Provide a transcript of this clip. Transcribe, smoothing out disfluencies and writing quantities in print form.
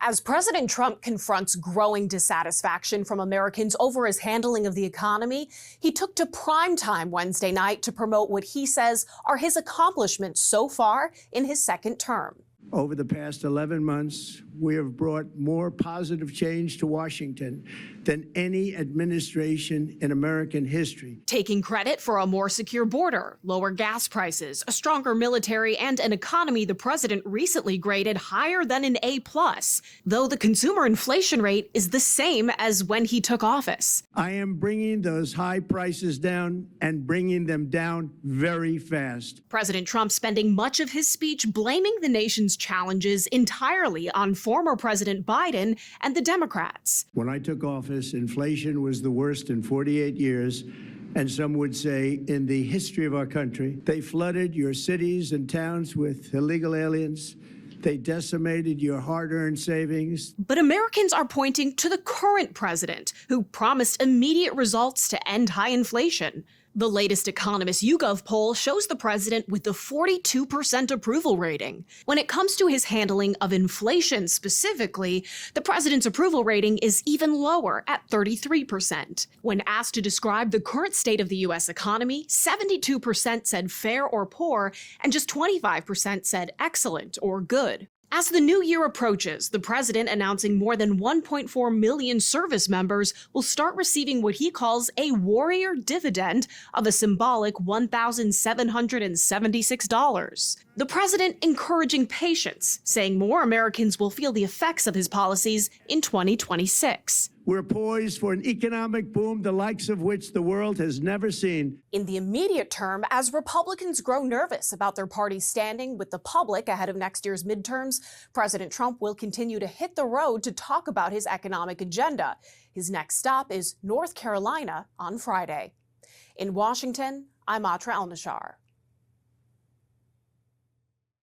As President Trump confronts growing dissatisfaction from Americans over his handling of the economy, he took to primetime Wednesday night to promote what he says are his accomplishments so far in his second term. Over the past 11 months, we have brought more positive change to Washington than any administration in American history. Taking credit for a more secure border, lower gas prices, a stronger military, and an economy the president recently graded higher than an A+, though the consumer inflation rate is the same as when he took office. I am bringing those high prices down and bringing them down very fast. President Trump spending much of his speech blaming the nation's challenges entirely on former President Biden and the Democrats. When I took office, inflation was the worst in 48 years, and some would say in the history of our country. They flooded your cities and towns with illegal aliens. They decimated your hard-earned savings. But Americans are pointing to the current president, who promised immediate results to end high inflation. The latest Economist YouGov poll shows the president with the 42% approval rating. When it comes to his handling of inflation specifically, the president's approval rating is even lower at 33%. When asked to describe the current state of the U.S. economy, 72% said fair or poor, and just 25% said excellent or good. As the new year approaches, the president announcing more than 1.4 million service members will start receiving what he calls a warrior dividend of a symbolic $1,776. The president encouraging patience, saying more Americans will feel the effects of his policies in 2026. We're poised for an economic boom, the likes of which the world has never seen. In the immediate term, as Republicans grow nervous about their party's standing with the public ahead of next year's midterms, President Trump will continue to hit the road to talk about his economic agenda. His next stop is North Carolina on Friday. In Washington, I'm Atra El-Nashar.